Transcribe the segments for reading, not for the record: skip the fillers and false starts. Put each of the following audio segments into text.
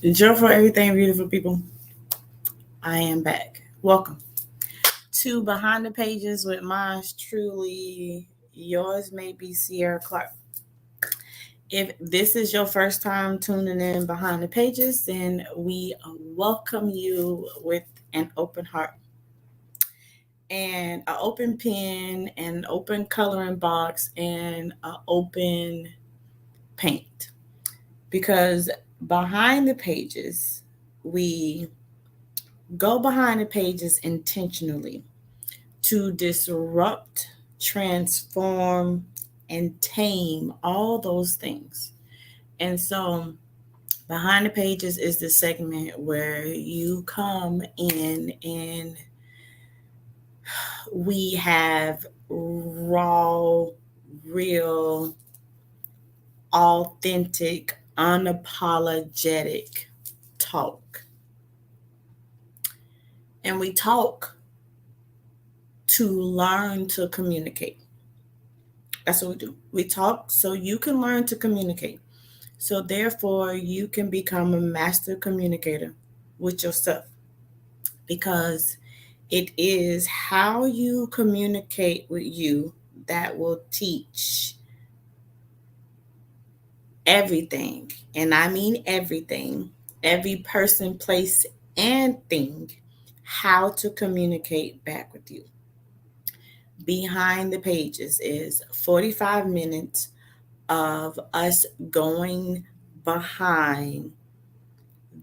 Joy for everything, beautiful people. I am back. Welcome to Behind the Pages with mine truly. Yours may be Sierra Clark. If this is your first time tuning in Behind the Pages, then we welcome you with an open heart and an open pen and an open coloring box and an open paint. Because behind the pages, we go behind the pages intentionally to disrupt, transform, and tame all those things. And so, behind the pages is the segment where you come in and we have raw, real, authentic, unapologetic talk. And we talk to learn to communicate. That's what we do. We talk so you can learn to communicate. So, therefore, you can become a master communicator with yourself because it is how you communicate with you that will teach everything. And I mean everything, every person, place, and thing, how to communicate back with you. Behind the pages is 45 minutes of us going behind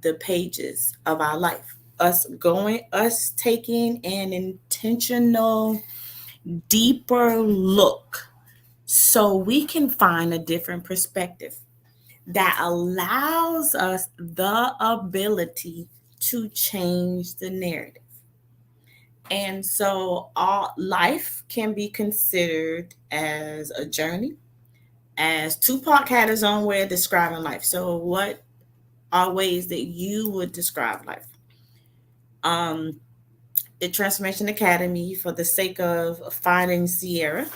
the pages of our life. Us taking an intentional, deeper look so we can find a different perspective that allows us the ability to change the narrative. And so, all life can be considered as a journey, as Tupac had his own way of describing life. So, what are ways that you would describe life? Um, the Transformation Academy, for the sake of finding Sierra,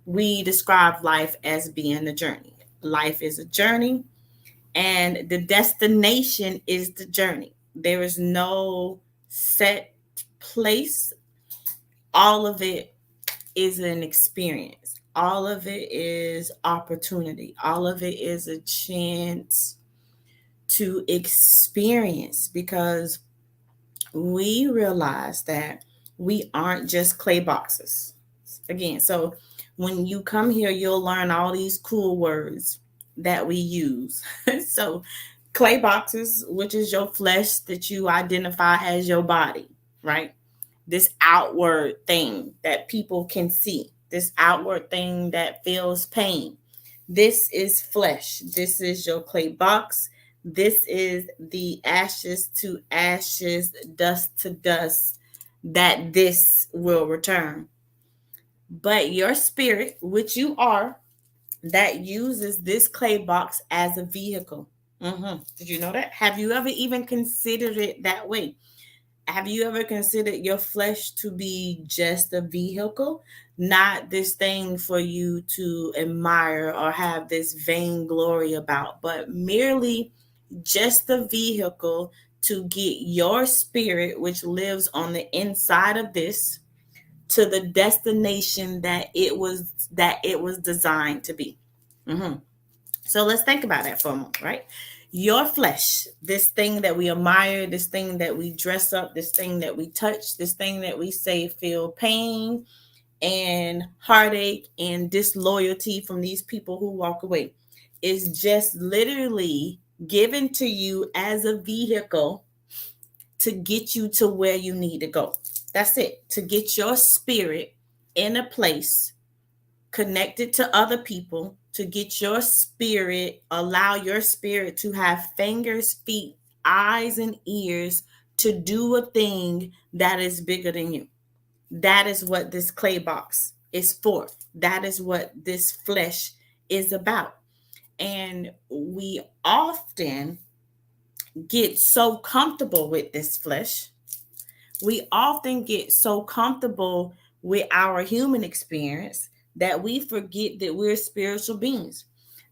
we describe life as being a journey. Life is a journey, and the destination is the journey. There is no set place. All of it is an experience. All of it is opportunity. All of it is a chance to experience because we realize that we aren't just clay boxes. Again, so when you come here, you'll learn all these cool words that we use. So, clay boxes, which is your flesh that you identify as your body, right? This outward thing that people can see, this outward thing that feels pain. This is flesh. This is your clay box. This is the ashes to ashes, dust to dust that this will return. But your spirit, which you are, that uses this clay box as a vehicle. Did you know that? Have you ever even considered it that way? Have you ever considered your flesh to be just a vehicle, not this thing for you to admire or have this vainglory about, but merely just the vehicle to get your spirit, which lives on the inside of this, to the destination that it was designed to be. Mm-hmm. So let's think about that for a moment, right? Your flesh, this thing that we admire, this thing that we dress up, this thing that we touch, this thing that we say feel pain and heartache and disloyalty from these people who walk away, is just literally given to you as a vehicle to get you to where you need to go. That's it. To get your spirit in a place connected to other people, to get your spirit, allow your spirit to have fingers, feet, eyes, and ears to do a thing that is bigger than you. That is what this clay box is for. That is what this flesh is about. And we often get so comfortable with this flesh. We often get so comfortable with our human experience that we forget that we're spiritual beings.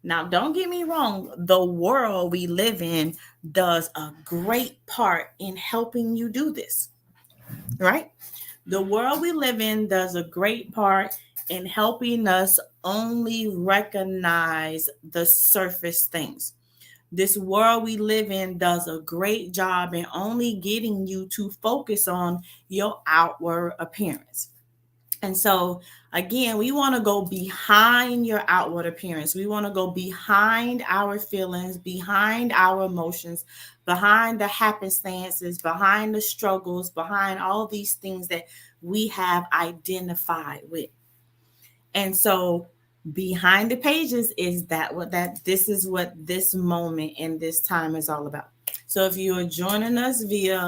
Now, don't get me wrong, the world we live in does a great part in helping you do this, right? The world we live in does a great part in helping us only recognize the surface things. This world we live in does a great job in only getting you to focus on your outward appearance. And so, again, we want to go behind your outward appearance. We want to go behind our feelings, behind our emotions, behind the happenstances, behind the struggles, behind all these things that we have identified with. And so, behind the pages is that what that this is what this moment and this time is all about. So if you are joining us via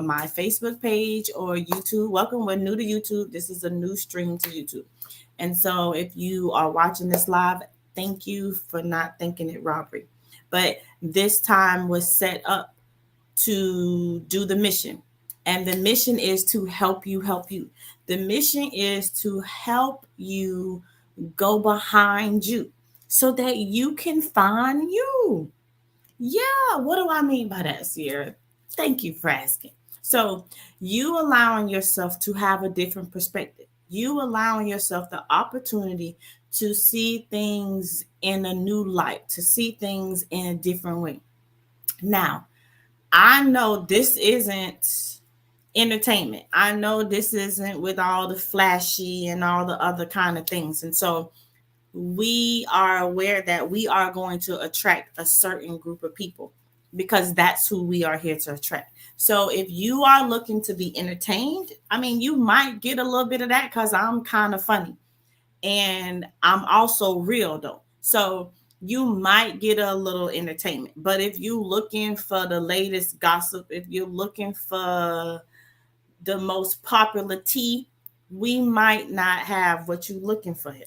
my Facebook page or YouTube, welcome. We're new to YouTube. This is a new stream to YouTube. And so if you are watching this live, thank you for not thinking it robbery. But this time was set up to do the mission. And the mission is to help you help you. The mission is to help you go behind you so that you can find you. Yeah, what do I mean by that, Sierra? Thank you for asking. So, you allowing yourself to have a different perspective, you allowing yourself the opportunity to see things in a new light, to see things in a different way. Now, I know this isn't entertainment. I know this isn't with all the flashy and all the other kind of things. And so, we are aware that we are going to attract a certain group of people because that's who we are here to attract. So if you are looking to be entertained, I mean, you might get a little bit of that because I'm kind of funny and I'm also real though. So you might get a little entertainment. But if you're looking for the latest gossip, if you're looking for the most popular tea, we might not have what you're looking for here.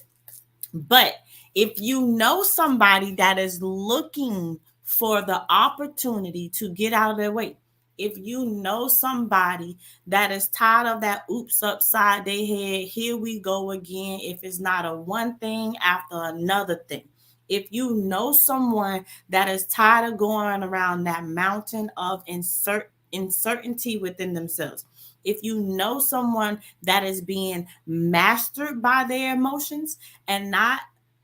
But if you know somebody that is looking for the opportunity to get out of their way, if you know somebody that is tired of that oops upside their head, here we go again, if it's not a one thing after another thing. If you know someone that is tired of going around that mountain of uncertainty within themselves, if you know someone that is being mastered by their emotions and not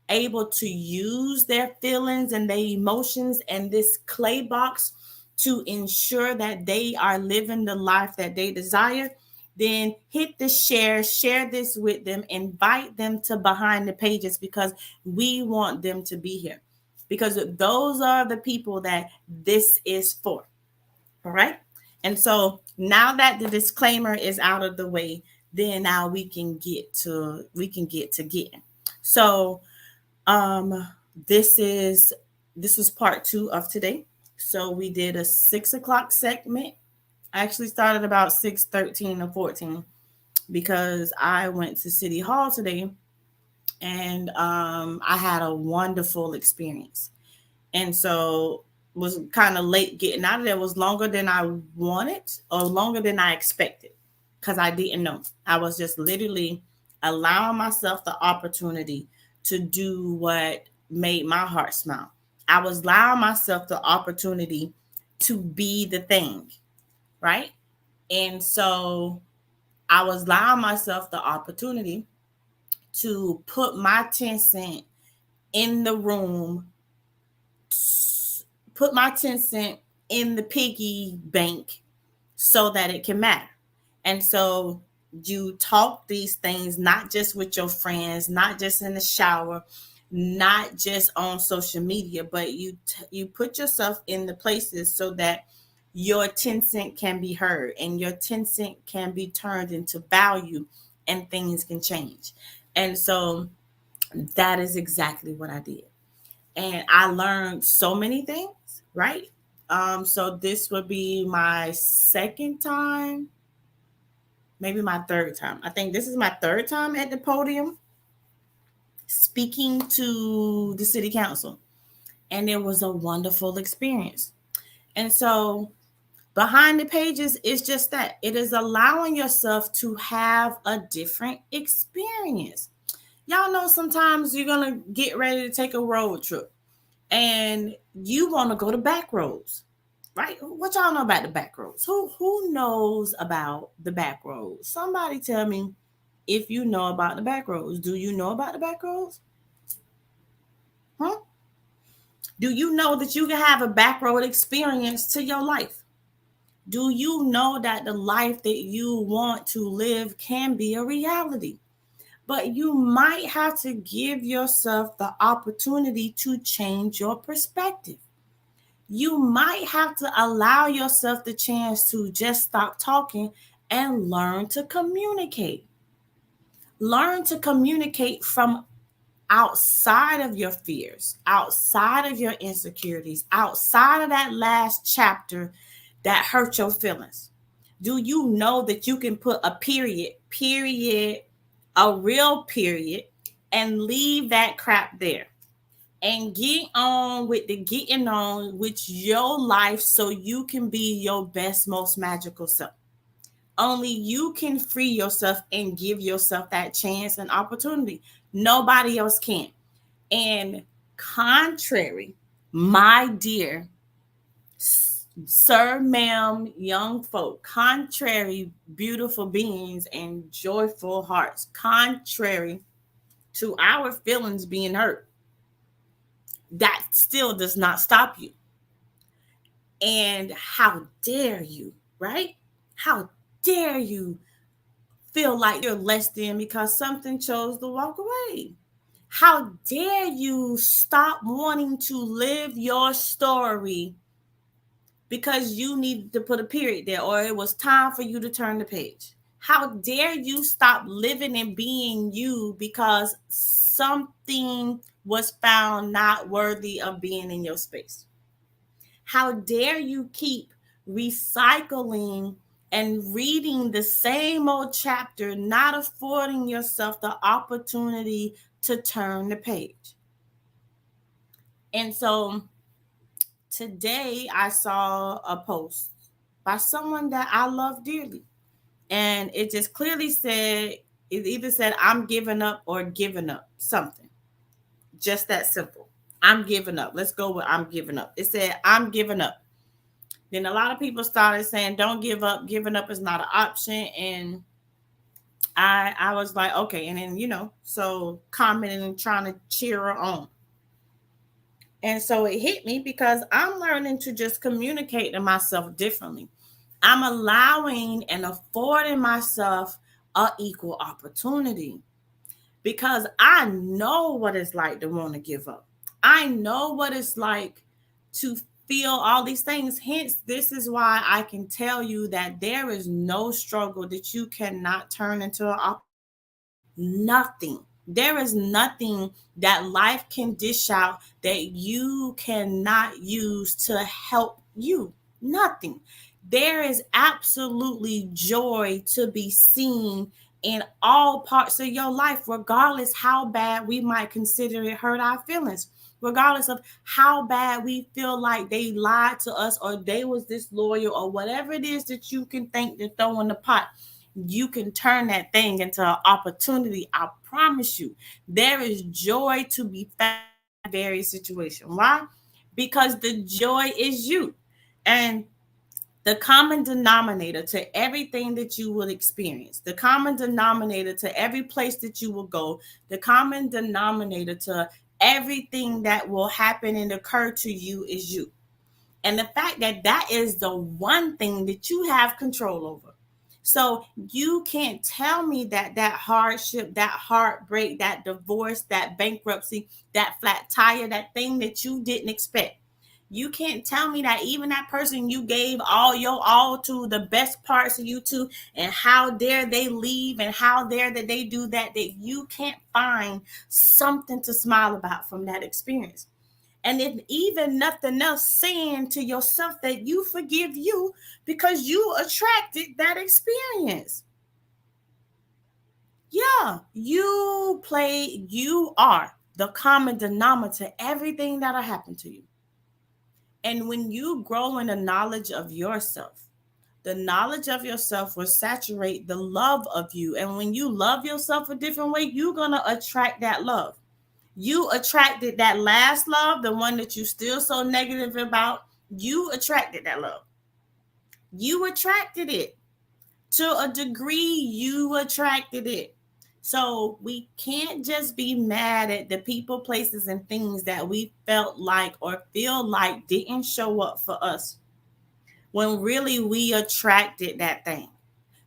able to use their feelings and their emotions and this clay box to ensure that they are living the life that they desire, then hit the share this with them, invite them to behind the pages because we want them to be here. Because those are the people that this is for. All right. And so now that the disclaimer is out of the way, then now we can get to getting. So um this was part two of today. So we did a 6 o'clock segment. I actually started about 6:13 or 14 because I went to City Hall today and I had a wonderful experience. And so was kind of late getting out of there. It was longer than I wanted or longer than I expected because I didn't know. I was just literally allowing myself the opportunity to do what made my heart smile. I was allowing myself the opportunity to be the thing, right? And so I was allowing myself the opportunity to put my 10 cent in the room, put my 10 cent in the piggy bank so that it can matter. And so you talk these things not just with your friends, not just in the shower, not just on social media, but you put yourself in the places so that your 10 cent can be heard and your 10 cent can be turned into value and things can change. And so that is exactly what I did. And I learned so many things, right? So this would be my second time, maybe my third time. I think this is my third time at the podium speaking to the city council. And it was a wonderful experience. And so behind the pages is just that. It is allowing yourself to have a different experience. Y'all know sometimes you're going to get ready to take a road trip. and you want to go to back roads, right? What y'all know about the back roads? Who knows about the back roads? Somebody tell me if you know about the back roads. Do you know about the back roads? Huh? Do you know that you can have a back road experience to your life? Do you know that the life that you want to live can be a reality? But you might have to give yourself the opportunity to change your perspective. You might have to allow yourself the chance to just stop talking and learn to communicate. Learn to communicate from outside of your fears, outside of your insecurities, outside of that last chapter that hurt your feelings. Do you know that you can put a period, a real period, and leave that crap there and get on with the getting on with your life so you can be your best, most magical self? Only you can free yourself and give yourself that chance and opportunity. Nobody else can. And contrary, my dear sir, ma'am, young folk, contrary, beautiful beings and joyful hearts, contrary to our feelings being hurt, that still does not stop you. And how dare you, right? How dare you feel like you're less than because something chose to walk away? How dare you stop wanting to live your story because you needed to put a period there or it was time for you to turn the page? How dare you stop living and being you because something was found not worthy of being in your space? How dare you keep recycling and reading the same old chapter, not affording yourself the opportunity to turn the page? And so today I saw a post by someone that I love dearly. And it just clearly said, it either said, I'm giving up or giving up something. Just that simple. I'm giving up. Let's go with I'm giving up. It said, I'm giving up. Then a lot of people started saying, don't give up. Giving up is not an option. And I was like, okay. And then, so commenting and trying to cheer her on. And so it hit me because I'm learning to just communicate to myself differently. I'm allowing and affording myself a equal opportunity because I know what it's like to want to give up. I know what it's like to feel all these things. Hence, this is why I can tell you that there is no struggle that you cannot turn into an opportunity. Nothing. There is nothing that life can dish out that you cannot use to help you. Nothing. There is absolutely joy to be seen in all parts of your life, regardless how bad we might consider it hurt our feelings, regardless of how bad we feel like they lied to us or they was disloyal or whatever it is that you can think to throw in the pot. You can turn that thing into an opportunity. I promise you, there is joy to be found in that very situation. Why? Because the joy is you. And the common denominator to everything that you will experience, the common denominator to every place that you will go, the common denominator to everything that will happen and occur to you is you. And the fact that that is the one thing that you have control over. So you can't tell me that that hardship, that heartbreak, that divorce, that bankruptcy, that flat tire, that thing that you didn't expect. You can't tell me that even that person you gave all your all to, the best parts of you to, and how dare they leave and how dare that they do that you can't find something to smile about from that experience. And if even nothing else, saying to yourself that you forgive you because you attracted that experience. Yeah, you are the common denominator to everything that'll happen to you. And when you grow in the knowledge of yourself, the knowledge of yourself will saturate the love of you. And when you love yourself a different way, you're going to attract that love. You attracted that last love, the one that you still so negative about. You attracted that love. You attracted it. To a degree, you attracted it. So we can't just be mad at the people, places, and things that we felt like or feel like didn't show up for us when really we attracted that thing.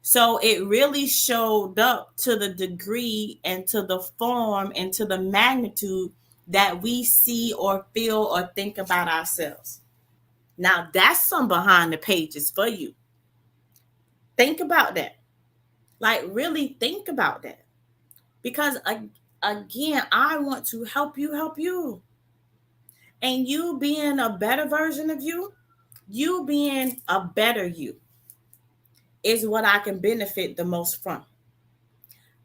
So it really showed up to the degree and to the form and to the magnitude that we see or feel or think about ourselves. Now, that's some behind the pages for you. Think about that. Like, really think about that. Because, again, I want to help you help you. And you being a better version of you being a better you, is what I can benefit the most from.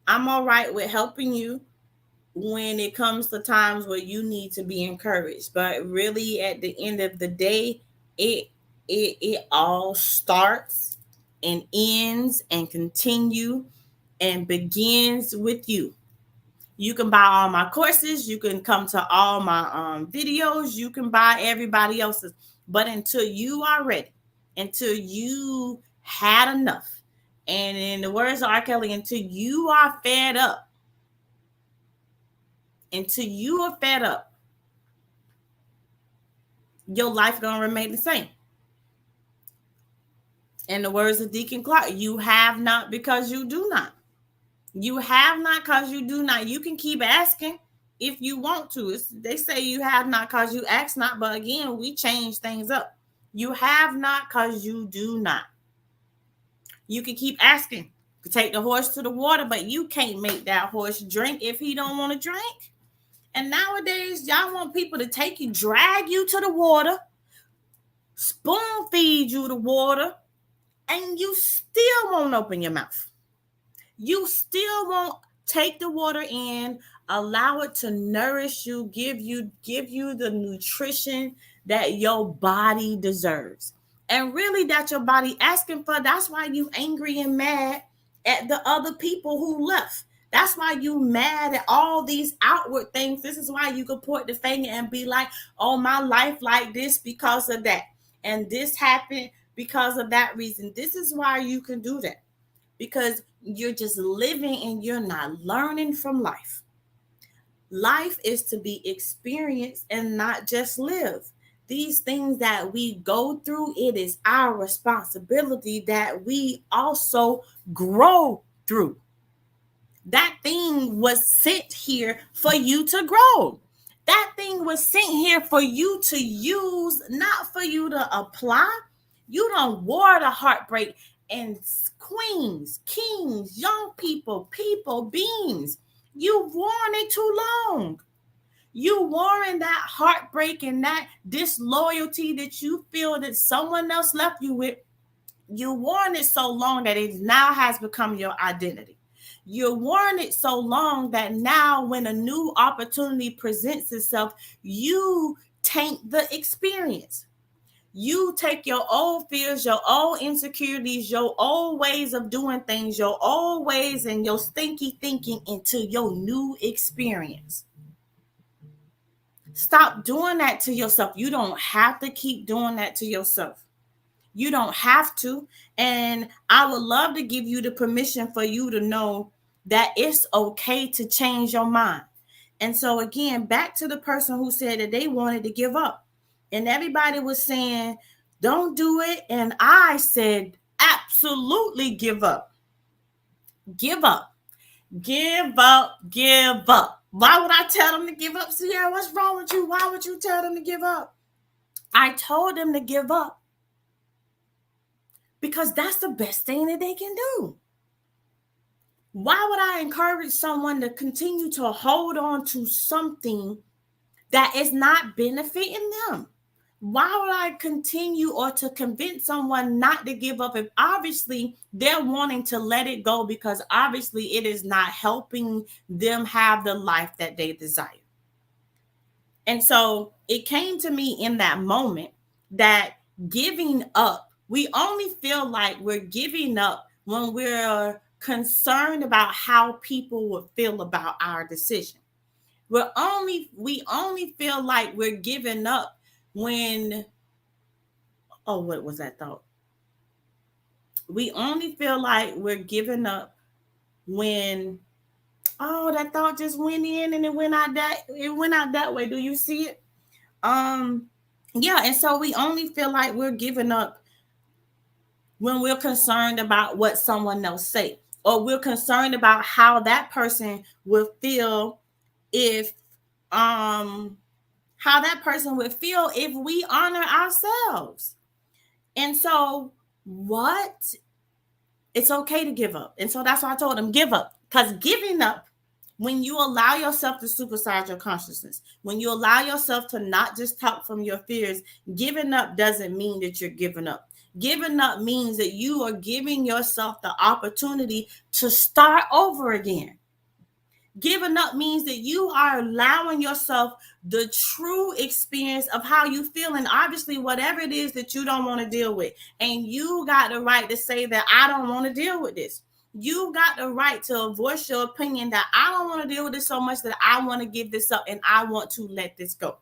I'm all right with helping you when it comes to times where you need to be encouraged, but really at the end of the day, it all starts and ends and continue and begins with you. You can buy all my courses, you can come to all my videos, you can buy everybody else's, but until you are ready, until you had enough, and in the words of R. Kelly, until you are fed up, your life gonna remain the same. In the words of Deacon Clark, you have not because you do not. You have not because you do not. You can keep asking if you want to. They say you have not because you ask not, but again, we change things up. You have not because you do not. You can keep asking. You can take the horse to the water, but you can't make that horse drink if he don't want to drink. And nowadays, y'all want people to take you, drag you to the water, spoon feed you the water, and you still won't open your mouth. You still won't take the water in, allow it to nourish you, give you the nutrition that your body deserves. And really that your body asking for. That's why you angry and mad at the other people who left. That's why you mad at all these outward things. This is why you could point the finger and be like, oh, my life like this because of that. And this happened because of that reason. This is why you can do that. Because you're just living and you're not learning from life. Life is to be experienced and not just live. These things that we go through, it is our responsibility that we also grow through. That thing was sent here for you to grow. That thing was sent here for you to use, not for you to apply. You don't war the heartbreak. And queens, kings, young people, beings, you've worn it too long. You worn that heartbreak and that disloyalty that you feel that someone else left you with. You worn it so long that it now has become your identity. You worn it so long that now when a new opportunity presents itself, you taint the experience. You take your old fears, your old insecurities, your old ways of doing things, your old ways and your stinky thinking into your new experience. Stop doing that to yourself. You don't have to keep doing that to yourself. You don't have to. And I would love to give you the permission for you to know that it's okay to change your mind. And so again, back to the person who said that they wanted to give up. And everybody was saying, don't do it. And I said, absolutely give up. Give up. Give up. Give up. Why would I tell them to give up? Sierra, what's wrong with you? Why would you tell them to give up? I told them to give up because that's the best thing that they can do. Why would I encourage someone to continue to hold on to something that is not benefiting them? Why would I continue or to convince someone not to give up if obviously they're wanting to let it go because obviously it is not helping them have the life that they desire? And so it came to me in that moment that giving up, we only feel like we're giving up when we're concerned about how people would feel about our decision. We only feel like we're giving up when, oh, what was that thought? We only feel like we're giving up when, oh, that thought just went in and it went out that way. Do you see it? Um yeah, and so we only feel like we're giving up when we're concerned about what someone else say, or we're concerned about how that person will feel if um how that person would feel if we honor ourselves. And so what it's okay to give up. And so that's why I told them give up. Because giving up, when you allow yourself to supersede your consciousness, when you allow yourself to not just talk from your fears, giving up doesn't mean that you're giving up. Giving up means that you are giving yourself the opportunity to start over again. Giving up means that you are allowing yourself the true experience of how you feel, and obviously whatever it is that you don't want to deal with. And you got the right to say that I don't want to deal with this. You got the right to voice your opinion that I don't want to deal with this so much that I want to give this up and I want to let this go.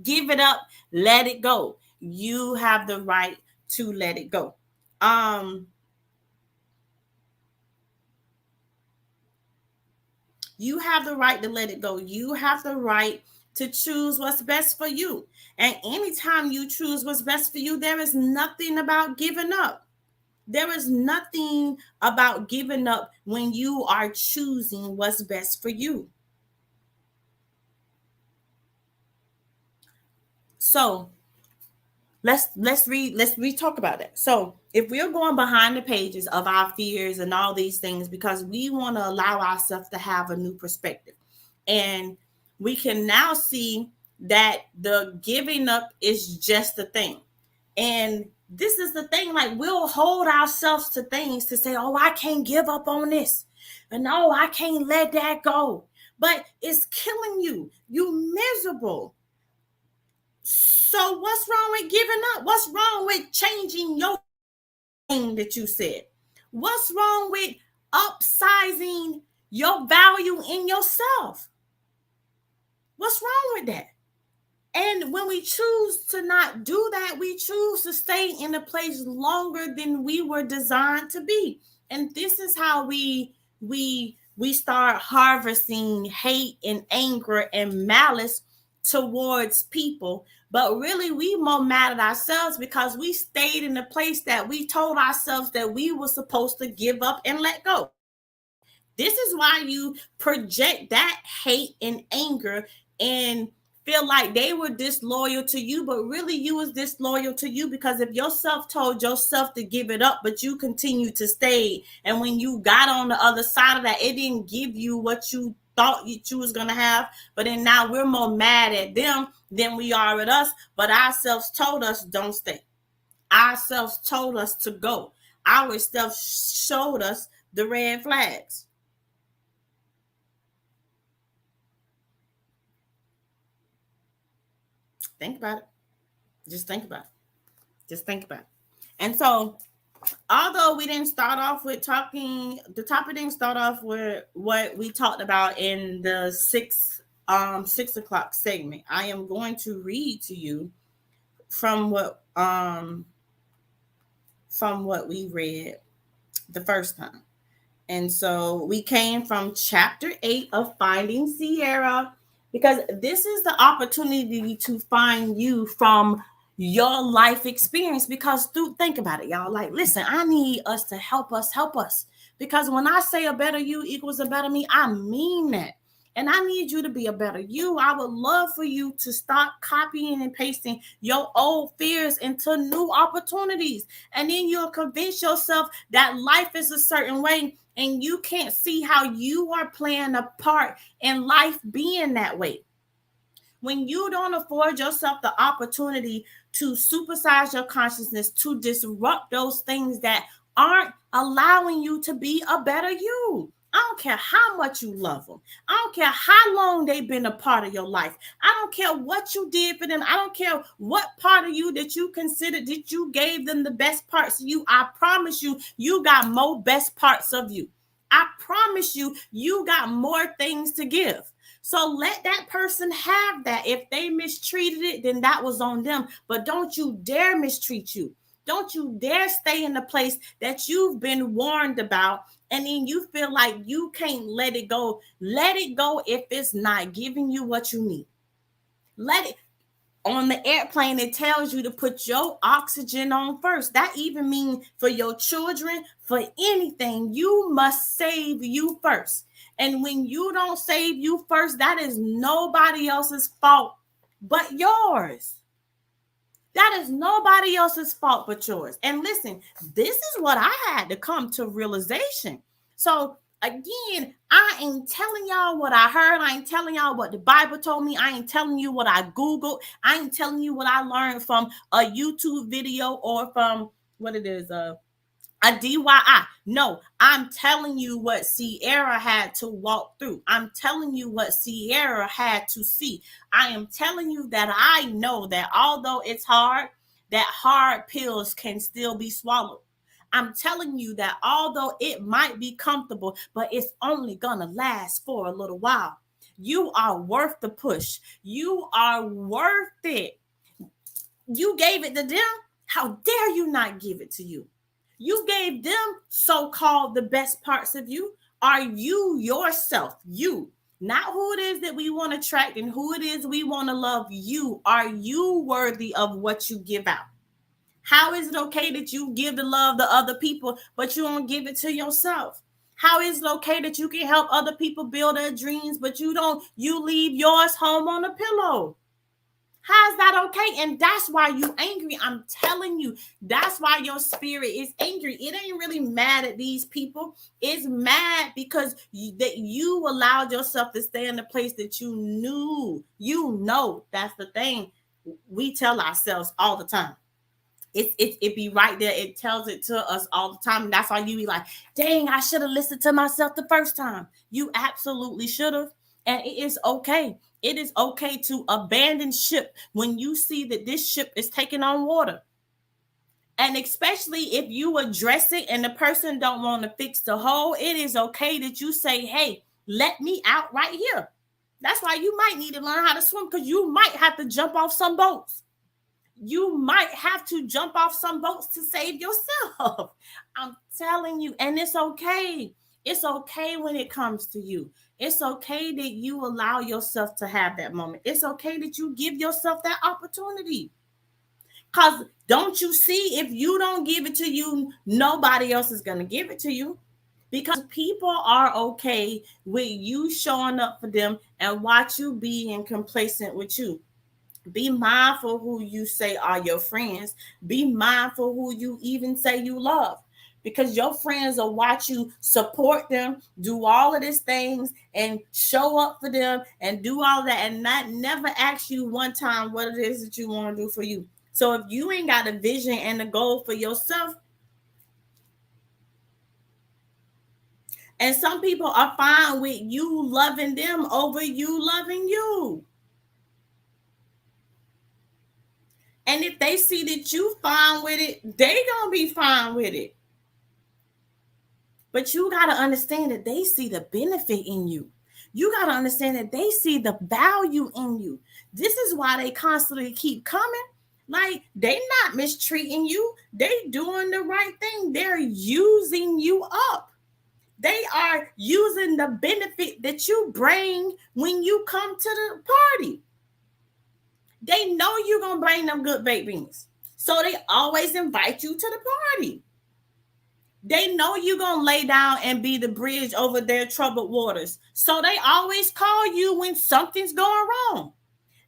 Give it up, let it go. You have the right to let it go. Um You have the right to let it go. You have the right to choose what's best for you. And anytime you choose what's best for you, there is nothing about giving up. There is nothing about giving up when you are choosing what's best for you. So let's talk about that. So if we're going behind the pages of our fears and all these things because we want to allow ourselves to have a new perspective, and we can now see that the giving up is just the thing. And this is the thing, like we'll hold ourselves to things to say, oh, I can't give up on this, and no, I can't let that go, but it's killing you. You miserable. So what's wrong with giving up? What's wrong with changing your thing that you said? What's wrong with upsizing your value in yourself? What's wrong with that? And when we choose to not do that, we choose to stay in a place longer than we were designed to be. And this is how we start harvesting hate and anger and malice towards people. But really, we more mad at ourselves because we stayed in a place that we told ourselves that we were supposed to give up and let go. This is why you project that hate and anger and feel like they were disloyal to you, but really you was disloyal to you because if yourself told yourself to give it up, but you continue to stay, and when you got on the other side of that, it didn't give you what you thought you was gonna have. But then now we're more mad at them than we are at us. But ourselves told us don't stay. Ourselves told us to go. Ourselves showed us the red flags. Think about it. Just think about it. Just think about it. And so, although we didn't start off with talking, the topic didn't start off with what we talked about in the 6 o'clock segment. I am going to read to you from what we read the first time. And so we came from chapter 8 of Finding Sierra, because this is the opportunity to find you from your life experience. Because think about it, y'all. Like, listen, I need us to help us. Because when I say a better you equals a better me, I mean that. And I need you to be a better you. I would love for you to stop copying and pasting your old fears into new opportunities. And then you'll convince yourself that life is a certain way and you can't see how you are playing a part in life being that way. When you don't afford yourself the opportunity to supersize your consciousness, to disrupt those things that aren't allowing you to be a better you. I don't care how much you love them. I don't care how long they've been a part of your life. I don't care what you did for them. I don't care what part of you that you considered that you gave them the best parts of you. I promise you, you got more best parts of you. I promise you, you got more things to give. So let that person have that. If they mistreated it, then that was on them. But don't you dare mistreat you. Don't you dare stay in the place that you've been warned about, and then you feel like you can't let it go. Let it go if it's not giving you what you need. Let it. On the airplane, it tells you to put your oxygen on first. That even means for your children, for anything, you must save you first. And when you don't save you first, that is nobody else's fault but yours. That is nobody else's fault but yours. And listen, this is what I had to come to realization. So again, I ain't telling y'all what I heard. I ain't telling y'all what the Bible told me. I ain't telling you what I Googled. I ain't telling you what I learned from a YouTube video or from what it is, a DIY. No, I'm telling you what Sierra had to walk through. I'm telling you what Sierra had to see. I am telling you that I know that although it's hard, that hard pills can still be swallowed. I'm telling you that although it might be comfortable, but it's only gonna last for a little while. You are worth the push. You are worth it. You gave it to them. How dare you not give it to you? You gave them so-called the best parts of you. Are you yourself? You, not who it is that we want to attract and who it is we want to love. You, are you worthy of what you give out? How is it okay that you give the love to other people, but you don't give it to yourself? How is it okay that you can help other people build their dreams, but you don't, you leave yours home on a pillow? How's that okay? And that's why you angry. I'm telling you, that's why your spirit is angry. It ain't really mad at these people. It's mad because that you allowed yourself to stay in the place that you knew. You know, that's the thing. We tell ourselves all the time. It be right there. It tells it to us all the time. And that's why you be like, dang, I should have listened to myself the first time. You absolutely should have. And it is okay. It is okay to abandon ship when you see that this ship is taking on water. And especially if you address it and the person don't want to fix the hole, it is okay that you say, hey, let me out right here. That's why you might need to learn how to swim, because you might have to jump off some boats. You might have to jump off some boats to save yourself. I'm telling you, and it's okay. It's okay when it comes to you. It's okay that you allow yourself to have that moment. It's okay that you give yourself that opportunity. Because don't you see, if you don't give it to you, nobody else is going to give it to you. Because people are okay with you showing up for them and watch you being complacent with you. Be mindful who you say are your friends. Be mindful who you even say you love, because your friends will watch you support them, do all of these things, and show up for them and do all that, and not never ask you one time what it is that you want to do for you. So if you ain't got a vision and a goal for yourself, and some people are fine with you loving them over you loving you. And if they see that you fine with it, they gonna be fine with it. But you gotta understand that they see the benefit in you. You gotta understand that they see the value in you. This is why they constantly keep coming. Like, they not mistreating you. They doing the right thing. They're using you up. They are using the benefit that you bring when you come to the party. They know you're going to bring them good baked beans. So they always invite you to the party. They know you're going to lay down and be the bridge over their troubled waters. So they always call you when something's going wrong.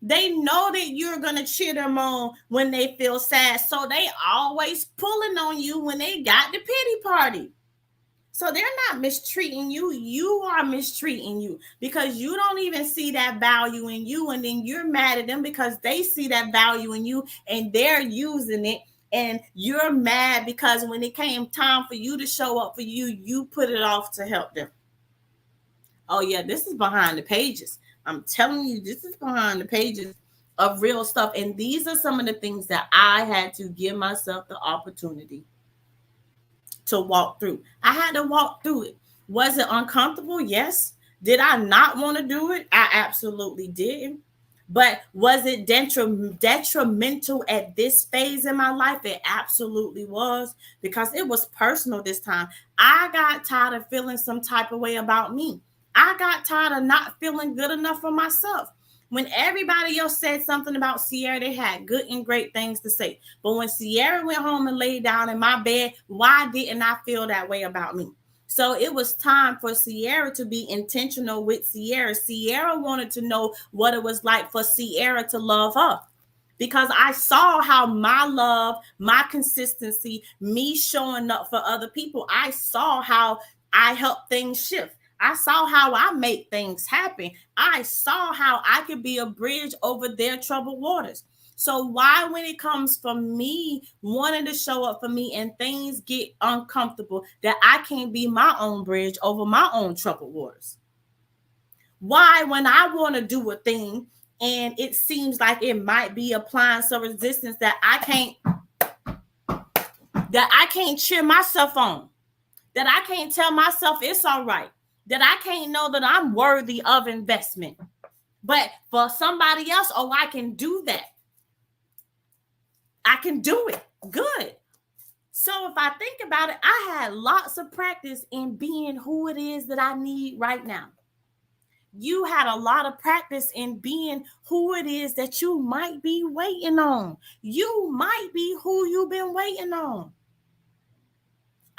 They know that you're going to cheer them on when they feel sad. So they always pulling on you when they got the pity party. So they're not mistreating you. You are mistreating you because you don't even see that value in you. And then you're mad at them because they see that value in you and they're using it. And you're mad because when it came time for you to show up for you, you put it off to help them. Oh, yeah, this is behind the pages. I'm telling you, this is behind the pages of real stuff. And these are some of the things that I had to give myself the opportunity to walk through. I had to walk through it. Was it uncomfortable? Yes. Did I not want to do it? I absolutely did. But was it detrimental at this phase in my life? It absolutely was, because it was personal this time. I got tired of feeling some type of way about me. I got tired of not feeling good enough for myself. When everybody else said something about Sierra, they had good and great things to say. But when Sierra went home and laid down in my bed, why didn't I feel that way about me? So it was time for Sierra to be intentional with Sierra. Sierra wanted to know what it was like for Sierra to love her, because I saw how my love, my consistency, me showing up for other people, I saw how I helped things shift. I saw how I make things happen. I saw how I could be a bridge over their troubled waters. So why, when it comes from me wanting to show up for me and things get uncomfortable, that I can't be my own bridge over my own troubled waters? Why, when I want to do a thing and it seems like it might be applying some resistance, that I can't cheer myself on, that I can't tell myself it's all right, that I can't know that I'm worthy of investment. But for somebody else, oh, I can do that. I can do it. Good. So if I think about it, I had lots of practice in being who it is that I need right now. You had a lot of practice in being who it is that you might be waiting on. You might be who you've been waiting on.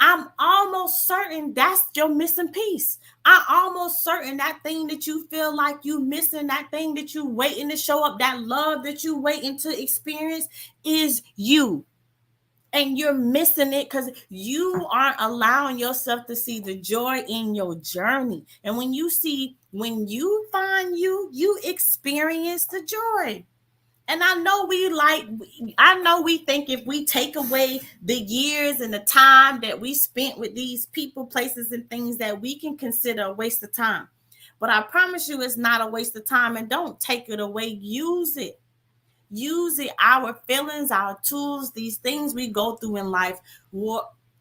I'm almost certain that's your missing piece. I'm almost certain that thing that you feel like you missing, that thing that you waiting to show up, that love that you waiting to experience is you. And you're missing it because you aren't allowing yourself to see the joy in your journey. And when you find you experience the joy. And I know we think if we take away the years and the time that we spent with these people, places, and things, that we can consider a waste of time. But I promise you, it's not a waste of time. And don't take it away. Use it. Use it. Our feelings, our tools, these things we go through in life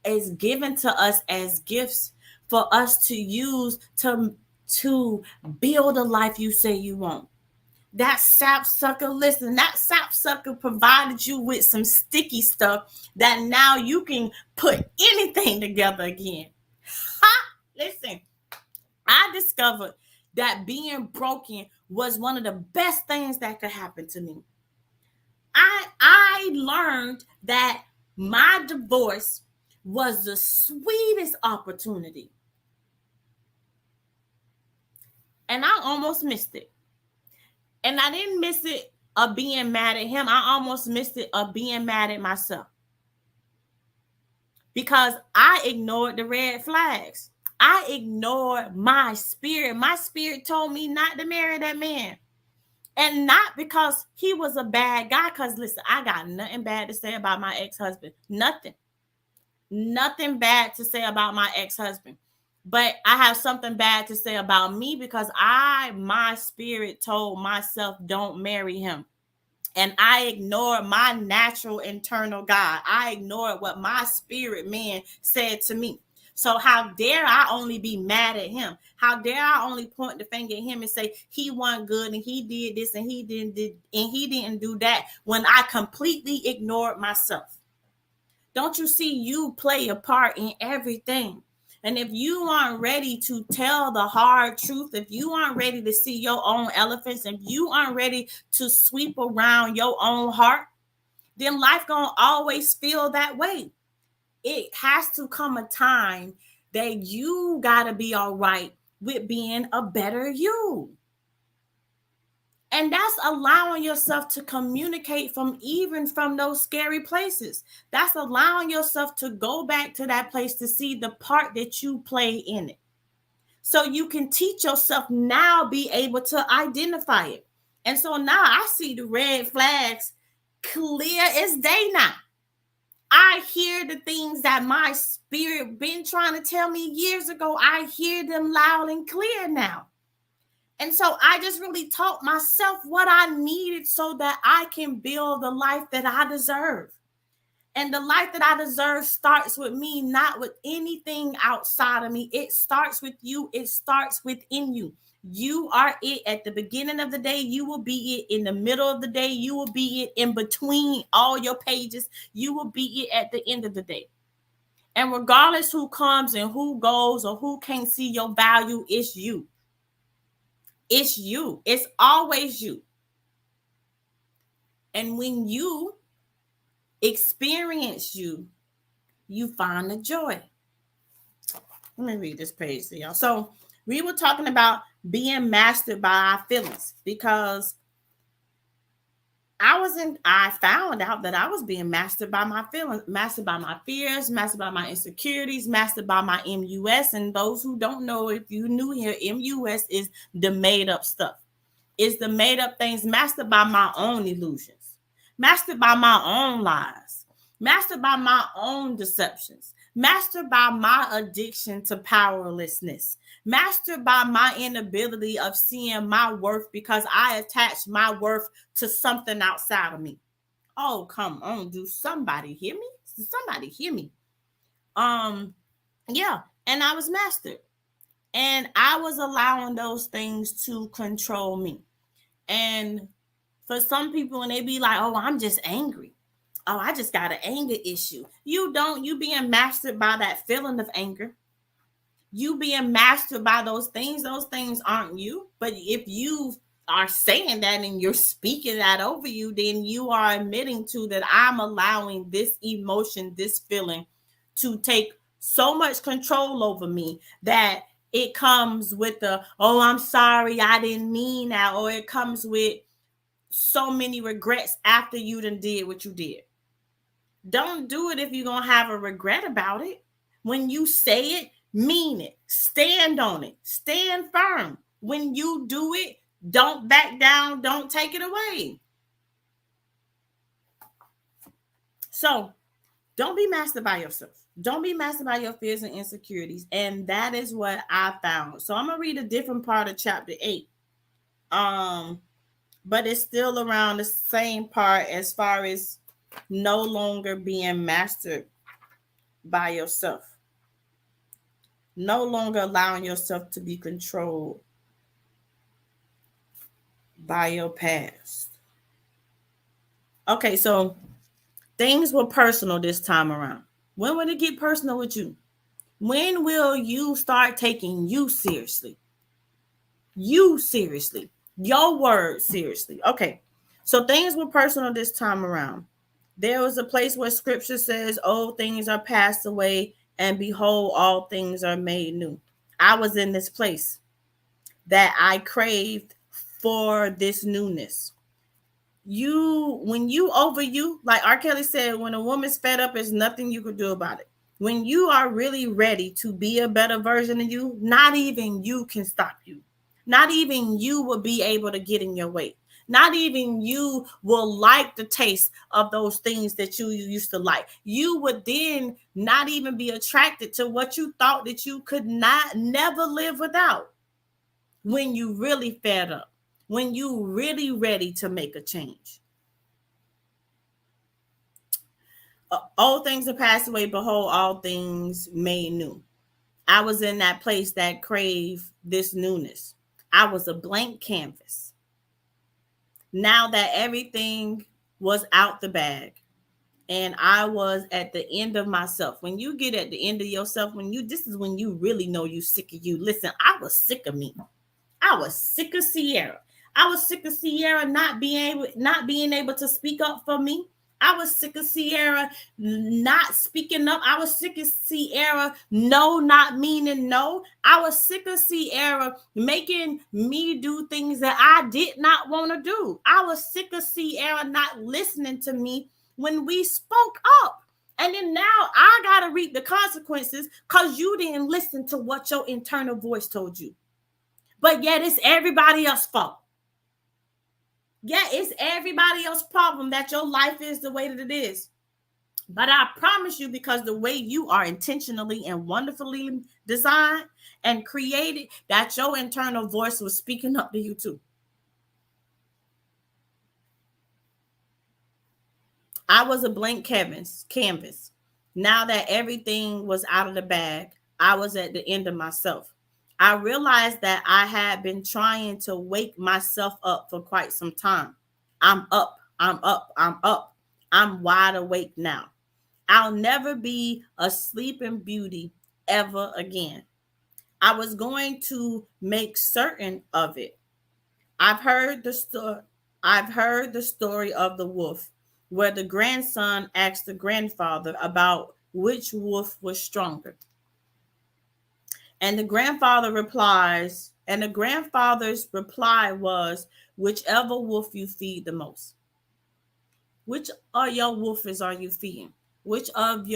is given to us as gifts for us to use to build a life you say you want. That sapsucker, listen, that sapsucker provided you with some sticky stuff that now you can put anything together again. Ha! Listen, I discovered that being broken was one of the best things that could happen to me. I learned that my divorce was the sweetest opportunity. And I almost missed it. And I didn't miss it of being mad at him. I almost missed it of being mad at myself. Because I ignored the red flags. I ignored my spirit. My spirit told me not to marry that man. And not because he was a bad guy. Because listen, I got nothing bad to say about my ex-husband. Nothing. Nothing bad to say about my ex-husband. But I have something bad to say about me, because my spirit told myself, don't marry him. And I ignored my natural internal God. I ignored what my spirit man said to me. So how dare I only be mad at him? How dare I only point the finger at him and say he wasn't good and he did this and he didn't do that, when I completely ignored myself? Don't you see, you play a part in everything? And if you aren't ready to tell the hard truth, if you aren't ready to see your own elephants, if you aren't ready to sweep around your own heart, then life gonna always feel that way. It has to come a time that you gotta be all right with being a better you. And that's allowing yourself to communicate from those scary places. That's allowing yourself to go back to that place to see the part that you play in it. So you can teach yourself now, be able to identify it. And so now I see the red flags clear as day now. I hear the things that my spirit been trying to tell me years ago. I hear them loud and clear now. And so I just really taught myself what I needed so that I can build the life that I deserve. And the life that I deserve starts with me, not with anything outside of me. It starts with you. It starts within you. You are it at the beginning of the day. You will be it in the middle of the day. You will be it in between all your pages. You will be it at the end of the day. And regardless who comes and who goes or who can't see your value, it's you. It's you. It's always you. And when you experience you, you find the joy. Let me read this page to y'all. So we were talking about being mastered by our feelings, because I found out that I was being mastered by my feelings, mastered by my fears, mastered by my insecurities, mastered by my MUS. And those who don't know, if you new here, MUS is the made up stuff. It's the made up things, mastered by my own illusions, mastered by my own lies, mastered by my own deceptions, mastered by my addiction to powerlessness, mastered by my inability of seeing my worth because I attach my worth to something outside of me. Oh, come on. Do somebody hear me? Somebody hear me. Yeah. And I was mastered. And I was allowing those things to control me. And for some people, and they be like, oh, I'm just angry. Oh, I just got an anger issue. You don't. You being mastered by that feeling of anger. You being mastered by those things aren't you. But if you are saying that and you're speaking that over you, then you are admitting to that I'm allowing this emotion, this feeling to take so much control over me that it comes with the, oh, I'm sorry, I didn't mean that. Or it comes with so many regrets after you done did what you did. Don't do it if you're going to have a regret about it. When you say it, mean it. Stand on it. Stand firm. When you do it, don't back down. Don't take it away. So don't be mastered by yourself. Don't be mastered by your fears and insecurities. And that is what I found. So I'm going to read a different part of chapter 8. But it's still around the same part as far as no longer being mastered by yourself. No longer allowing yourself to be controlled by your past. Okay, so things were personal this time around. When will it get personal with you? When will you start taking you seriously? You seriously. Your word seriously. Okay, so things were personal this time around. There was a place where scripture says, old things are passed away, and behold, all things are made new. I was in this place that I craved for this newness. When you over you, like R. Kelly said, when a woman's fed up, there's nothing you could do about it. When you are really ready to be a better version of you, not even you can stop you. Not even you will be able to get in your way. Not even you will like the taste of those things that you used to like. You would then not even be attracted to what you thought that you could never live without. When you really fed up, when you really ready to make a change. All things are passed away, behold, all things made new. I was in that place that craved this newness. I was a blank canvas. Now that everything was out the bag and I was at the end of myself. When you get at the end of yourself, this is when you really know you sick of you. Listen, I was sick of me. I was sick of Sierra. I was sick of Sierra not being able to speak up for me. I was sick of Sierra not speaking up. I was sick of Sierra no not meaning no. I was sick of Sierra making me do things that I did not want to do. I was sick of Sierra not listening to me when we spoke up. And then now I got to reap the consequences because you didn't listen to what your internal voice told you. But yet it's everybody else's fault. Yeah, it's everybody else's problem that your life is the way that it is. But I promise you, because the way you are intentionally and wonderfully designed and created, that your internal voice was speaking up to you too. I was a blank canvas. Now that everything was out of the bag, I was at the end of myself. I realized that I had been trying to wake myself up for quite some time. I'm up, I'm up, I'm up. I'm wide awake now. I'll never be a sleeping beauty ever again. I was going to make certain of it. I've heard the story. I've heard the story of the wolf, where the grandson asked the grandfather about which wolf was stronger, and the grandfather's reply was, "Whichever wolf you feed the most." Which of your wolves are you feeding? Which of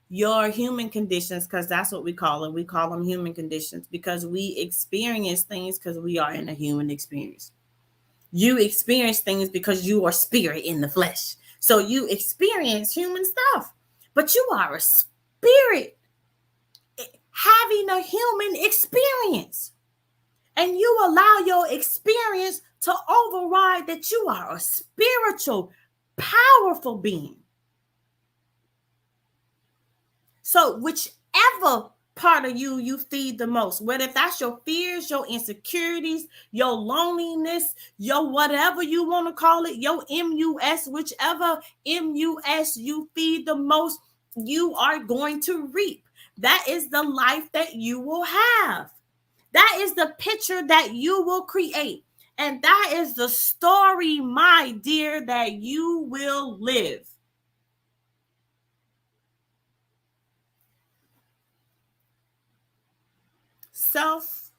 your human conditions, because that's what we call it. We call them human conditions because we experience things because we are in a human experience. You experience things because you are spirit in the flesh. So you experience human stuff, but you are a spirit having a human experience. And you allow your experience to override that you are a spiritual, powerful being. So whichever part of you feed the most, whether if that's your fears, your insecurities, your loneliness, your whatever you want to call it, your MUS, whichever MUS you feed the most, you are going to reap. That is the life that you will have. That is the picture that you will create. And that is the story, my dear, that you will live. Self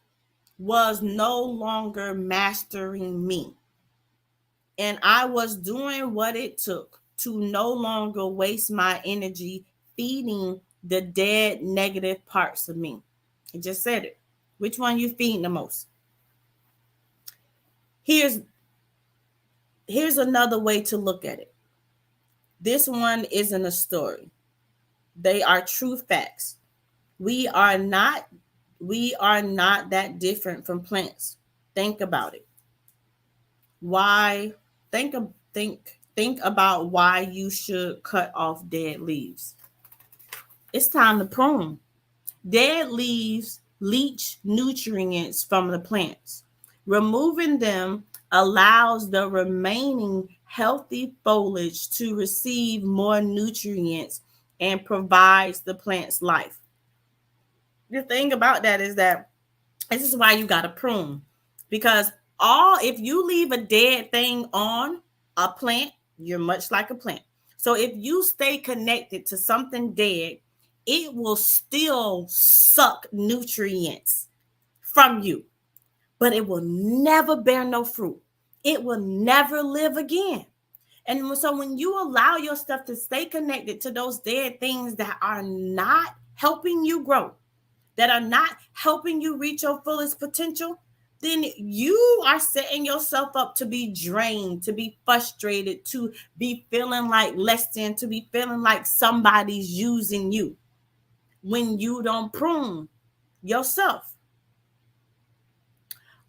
was no longer mastering me. And I was doing what it took to no longer waste my energy feeding the dead negative parts of me. I just said it. Which one you feeding the most? Here's here's another way to look at it. This one isn't a story. They are true facts. We are not we are not that different from plants. Think about it. Why think about why you should cut off dead leaves. It's time to prune. Dead leaves leach nutrients from the plants. Removing them allows the remaining healthy foliage to receive more nutrients and provides the plant's life. The thing about that is that this is why you got to prune, because all if you leave a dead thing on a plant, you're much like a plant. So if you stay connected to something dead, it will still suck nutrients from you, but it will never bear no fruit. It will never live again. And so when you allow your stuff to stay connected to those dead things that are not helping you grow, that are not helping you reach your fullest potential, then you are setting yourself up to be drained, to be frustrated, to be feeling like less than, to be feeling like somebody's using you when you don't prune yourself.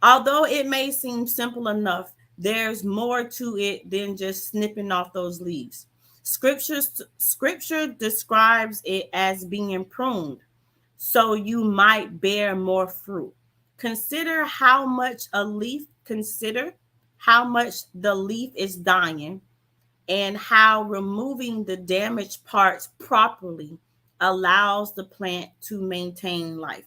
Although it may seem simple enough, there's more to it than just snipping off those leaves. Scripture describes it as being pruned so you might bear more fruit. Consider how much the leaf is dying and how removing the damaged parts properly allows the plant to maintain life.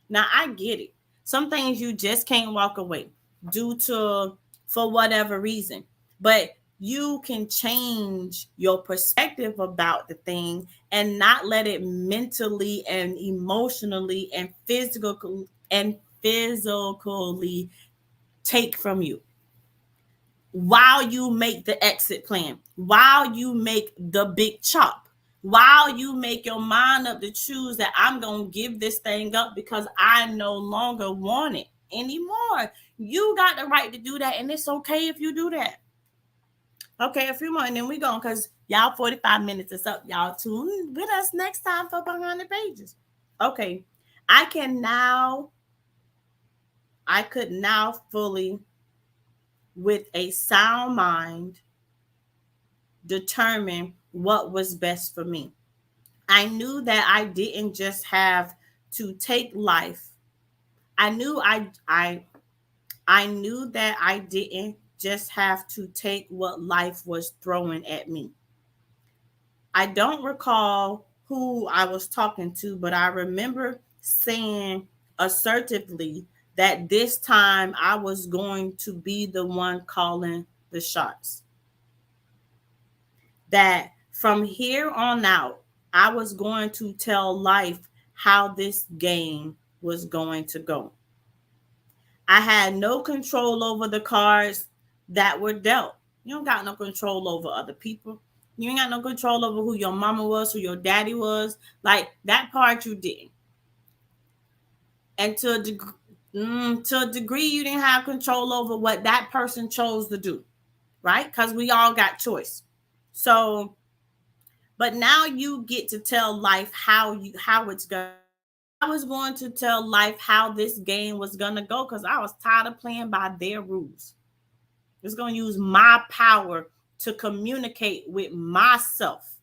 Now, I get it. Some things you just can't walk away due to for whatever reason, but you can change your perspective about the thing and not let it mentally and emotionally and physically take from you while you make the exit plan, while you make the big chop, while you make your mind up to choose that I'm going to give this thing up because I no longer want it anymore. You got the right to do that, and it's okay if you do that. Okay, a few more, and then we go because y'all 45 minutes is up. Y'all tune with us next time for Behind the Pages. Okay, I could now fully, with a sound mind, determine what was best for me. I knew that I didn't just have to take life. I knew I knew that I didn't just have to take what life was throwing at me. I don't recall who I was talking to, but I remember saying assertively that this time I was going to be the one calling the shots. That from here on out, I was going to tell life how this game was going to go. I had no control over the cards that were dealt. You don't got no control over other people. You ain't got no control over who your mama was, who your daddy was. Like that part you didn't. And to a degree, you didn't have control over what that person chose to do, right? Because we all got choice. So, but now you get to tell life how it's gonna. I was going to tell life how this game was gonna go because I was tired of playing by their rules. It's going to use my power to communicate with myself,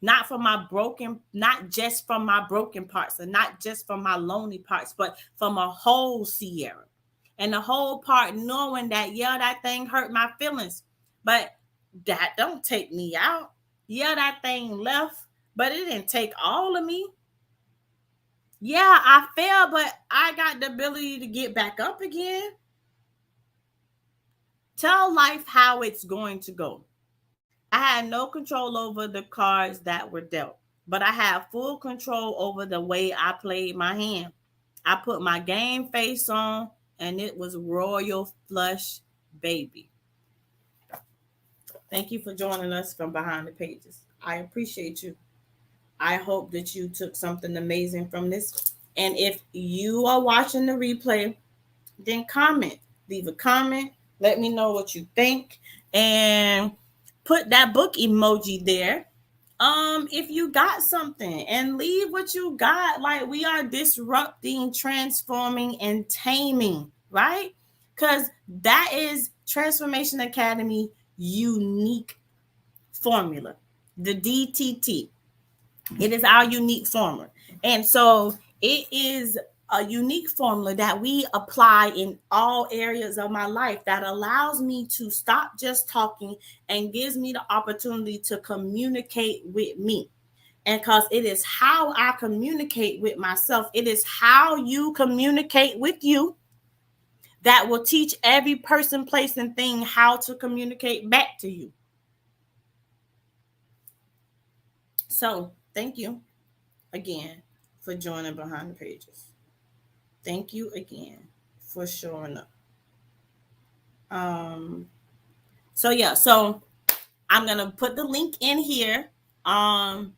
not from my broken, not just from my broken parts and not just from my lonely parts, but from a whole Sierra. And the whole part knowing that, yeah, that thing hurt my feelings, but that don't take me out. Yeah, that thing left, but it didn't take all of me. Yeah, I fell, but I got the ability to get back up again. Tell life how it's going to go. I had no control over the cards that were dealt, but I had full control over the way I played my hand. I put my game face on, and it was royal flush, baby. Thank you for joining us from Behind the Pages. I appreciate you. I hope that you took something amazing from this. And if you are watching the replay, then comment. Leave a comment. Let me know what you think. And put that book emoji there. If you got something, and leave what you got. Like, we are disrupting, transforming, and taming, right? Because that is Transformation Academy unique formula, the DTT. It is our unique formula. And so it is a unique formula that we apply in all areas of my life that allows me to stop just talking and gives me the opportunity to communicate with me. And because it is how I communicate with myself, it is how you communicate with you that will teach every person, place, and thing how to communicate back to you. So thank you again for joining Behind the Pages. Thank you again for showing up. So I'm gonna put the link in here. And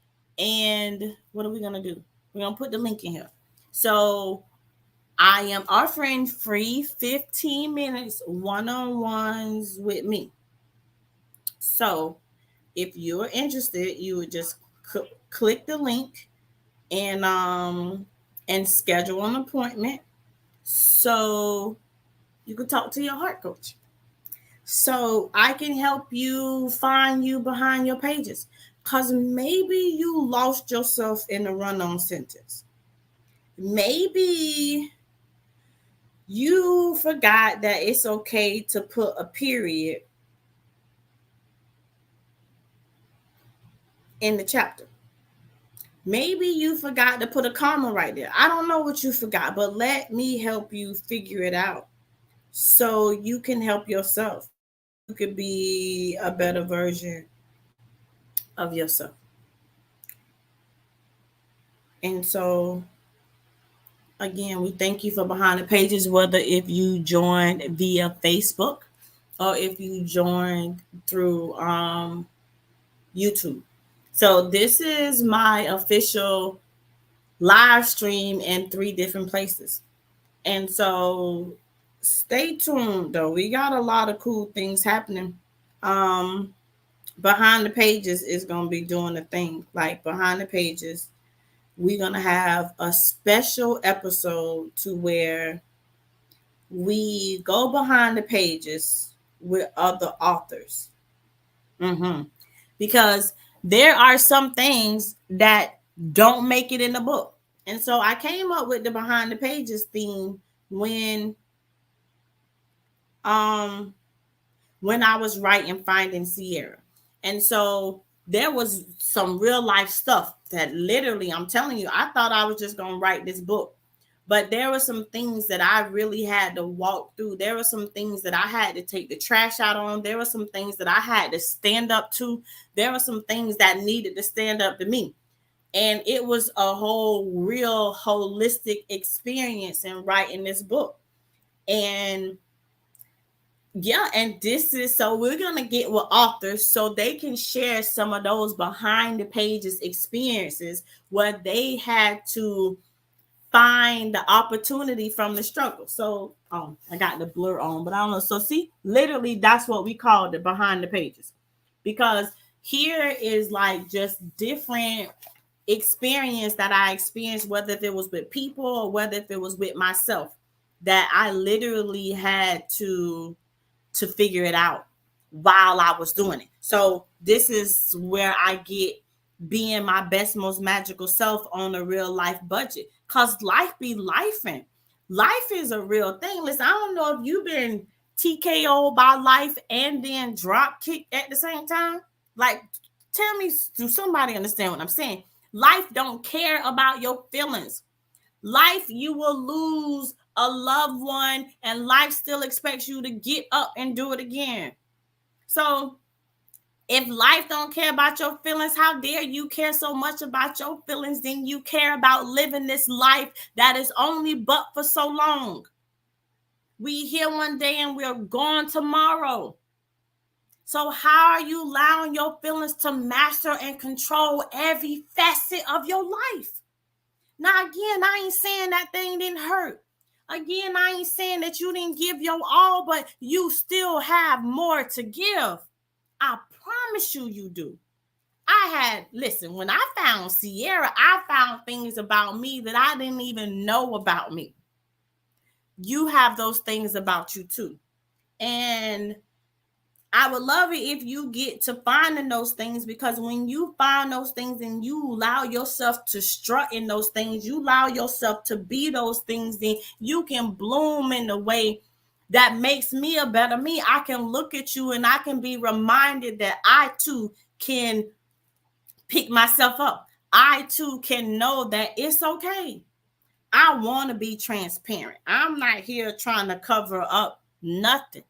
what are we gonna do? We're gonna put the link in here. So I am offering free 15 minutes one-on-ones with me. So if you're interested, you would just click the link and schedule an appointment so you can talk to your heart coach. So I can help you find you behind your pages. Because maybe you lost yourself in a run-on sentence. Maybe you forgot that it's okay to put a period in the chapter. Maybe you forgot to put a comma right there. I don't know what you forgot, but let me help you figure it out so you can help yourself. You could be a better version of yourself. And so, again, we thank you for Behind the Pages, whether if you joined via Facebook or if you joined through YouTube. So this is my official live stream in 3 different places. And so stay tuned though. We got a lot of cool things happening. Behind the Pages is going to be doing a thing. Like Behind the Pages, we're going to have a special episode to where we go behind the pages with other authors. because there are some things that don't make it in the book. And so I came up with the behind the pages theme when um when I was writing Finding Sierra. And so there was some real life stuff that literally, I'm telling you, I thought I was just going to write this book. But there were some things that I really had to walk through. There were some things that I had to take the trash out on. There were some things that I had to stand up to. There were some things that needed to stand up to me. And it was a whole real holistic experience in writing this book. And yeah, and this is so we're gonna get with authors so they can share some of those behind the pages experiences where they had to find the opportunity from the struggle. So I got the blur on, but I don't know. So see, literally that's what we call the behind the pages. Because here is like just different experience that I experienced, whether if it was with people or whether if it was with myself, that I literally had to figure it out while I was doing it. So this is where I get being my best, most magical self on a real life budget. Cause life be lifing. Life is a real thing. Listen, I don't know if you've been TKO by life and then drop kicked at the same time. Like, tell me, do somebody understand what I'm saying? Life don't care about your feelings. Life, you will lose a loved one, and life still expects you to get up and do it again. So if life don't care about your feelings, how dare you care so much about your feelings? Then you care about living this life that is only but for so long. We here one day and we're gone tomorrow. So how are you allowing your feelings to master and control every facet of your life? Now, again, I ain't saying that thing didn't hurt. Again, I ain't saying that you didn't give your all, but you still have more to give. I promise you, you do. Listen, when I found Sierra, I found things about me that I didn't even know about me. You have those things about you too. And I would love it if you get to finding those things, because when you find those things and you allow yourself to strut in those things, you allow yourself to be those things, then you can bloom in a way that makes me a better me. I can look at you and I can be reminded that I too can pick myself up. I too can know that it's okay. I want to be transparent. I'm not here trying to cover up nothing.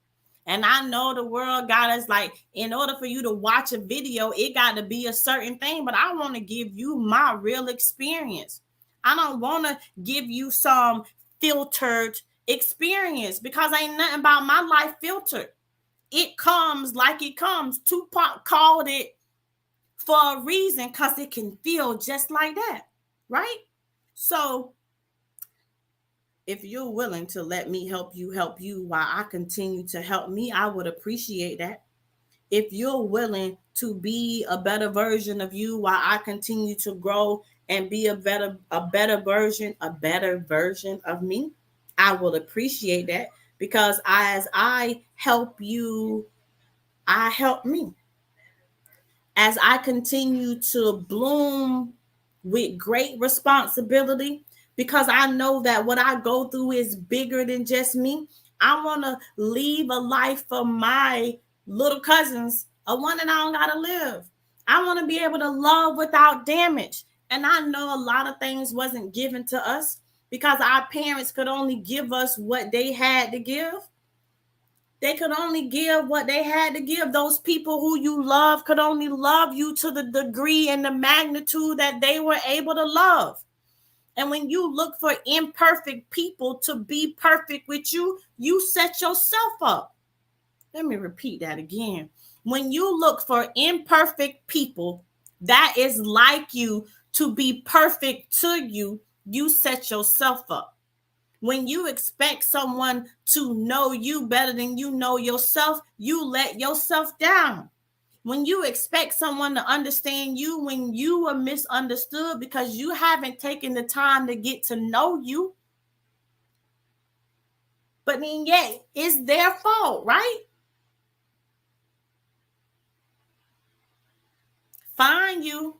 And I know the world got us like, in order for you to watch a video, it got to be a certain thing. But I want to give you my real experience. I don't want to give you some filtered experience, because ain't nothing about my life filtered. It comes like it comes. Tupac called it for a reason, because it can feel just like that. Right? So if you're willing to let me help you while I continue to help me, I would appreciate that. If you're willing to be a better version of you while I continue to grow and be a better version of me, I will appreciate that, because as I help you, I help me. As I continue to bloom with great responsibility, because I know that what I go through is bigger than just me. I want to leave a life for my little cousins, a one that I don't got to live. I want to be able to love without damage. And I know a lot of things wasn't given to us because our parents could only give us what they had to give. They could only give what they had to give. Those people who you love could only love you to the degree and the magnitude that they were able to love. And when you look for imperfect people to be perfect with you, you set yourself up. Let me repeat that again. When you look for imperfect people that is like you to be perfect to you, you set yourself up. When you expect someone to know you better than you know yourself, you let yourself down. When you expect someone to understand you when you are misunderstood because you haven't taken the time to get to know you, but then yet it's their fault, right? Find you,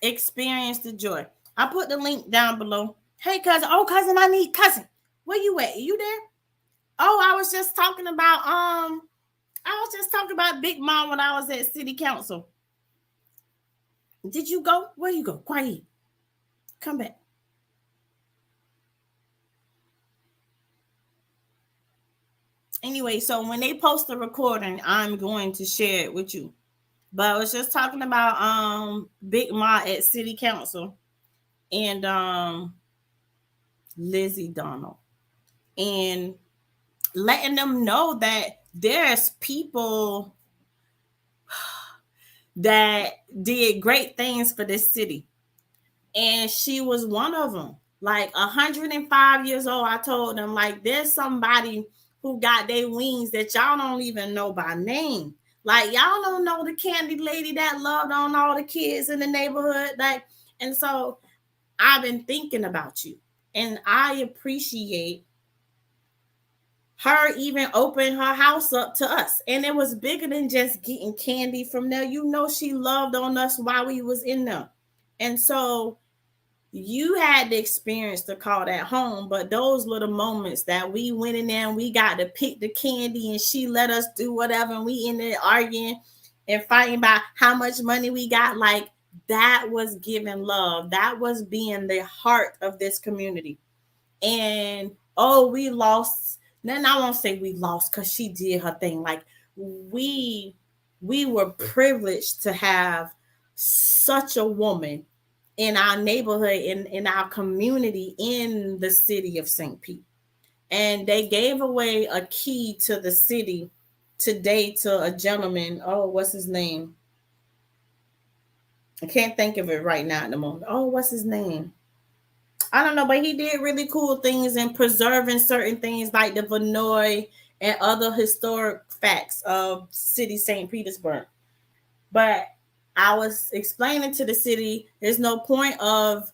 experience the joy. I put the link down below. Hey, cousin. Oh, cousin, I need cousin. Where you at? You there? Oh, I was just talking about Big Mom when I was at City Council. Did you go? Where you go? Quiet. Come back. Anyway, so when they post the recording, I'm going to share it with you. But I was just talking about Big Ma at City Council and Lizzie Donald, and letting them know that there's people that did great things for this city. And she was one of them. Like 105 years old, I told them, like, there's somebody who got their wings that y'all don't even know by name. Like, y'all don't know the candy lady that loved on all the kids in the neighborhood. Like, and so I've been thinking about you. And I appreciate her even opening her house up to us. And it was bigger than just getting candy from there. You know, she loved on us while we was in there. And so you had the experience to call that home, but those little moments that we went in there and we got to pick the candy and she let us do whatever, and we in there arguing and fighting about how much money we got, like, that was giving love. That was being the heart of this community. And we lost. Then I won't say we lost because she did her thing. Like, we were privileged to have such a woman in our neighborhood, in our community, in the city of St. Pete. And they gave away a key to the city today to a gentleman. Oh, what's his name? I can't think of it right now at the moment. Oh, what's his name? I don't know, but he did really cool things in preserving certain things like the Vinoy and other historic facts of city St. Petersburg. But I was explaining to the city, there's no point of,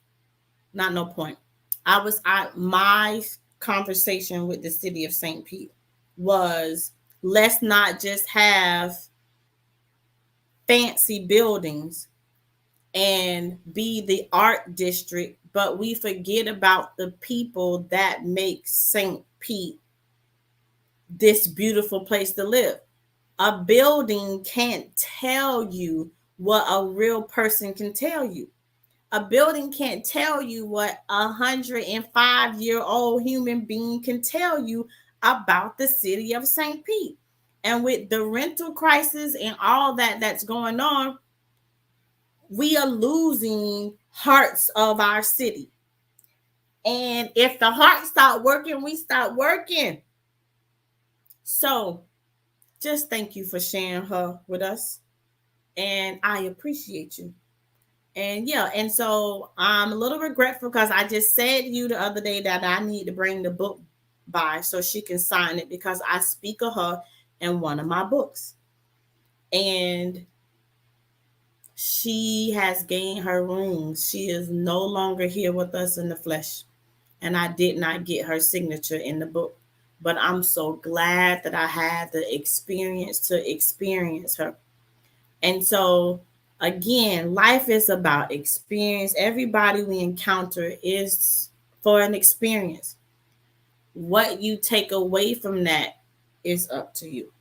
not no point. My conversation with the city of St. Pete was, let's not just have fancy buildings and be the art district, but we forget about the people that make St. Pete this beautiful place to live. A building can't tell you what a real person can tell you. A building can't tell you what 105-year-old human being can tell you about the city of St. Pete. And with the rental crisis and all that's going on, we are losing hearts of our city. And if the heart stop working, we stop working. So just thank you for sharing her with us. And I appreciate you. And yeah, and so I'm a little regretful because I just said to you the other day that I need to bring the book by so she can sign it, because I speak of her in one of my books. And she has gained her rooms. She is no longer here with us in the flesh. And I did not get her signature in the book. But I'm so glad that I had the experience to experience her. And so, again, life is about experience. Everybody we encounter is for an experience. What you take away from that is up to you.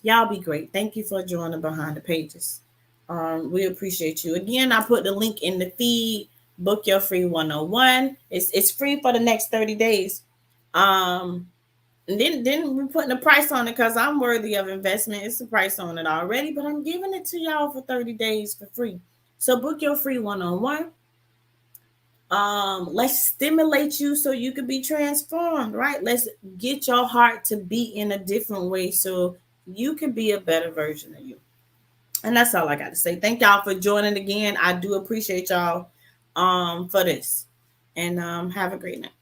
Y'all be great. Thank you for joining Behind the Pages. We appreciate you. Again, I put the link in the feed. Book your free 101. It's free for the next 30 days. And then we're putting a price on it because I'm worthy of investment. It's a price on it already, but I'm giving it to y'all for 30 days for free. So book your free 101. Let's stimulate you so you can be transformed, right? Let's get your heart to beat in a different way so you can be a better version of you. And that's all I got to say. Thank y'all for joining again. I do appreciate y'all for this. And have a great night.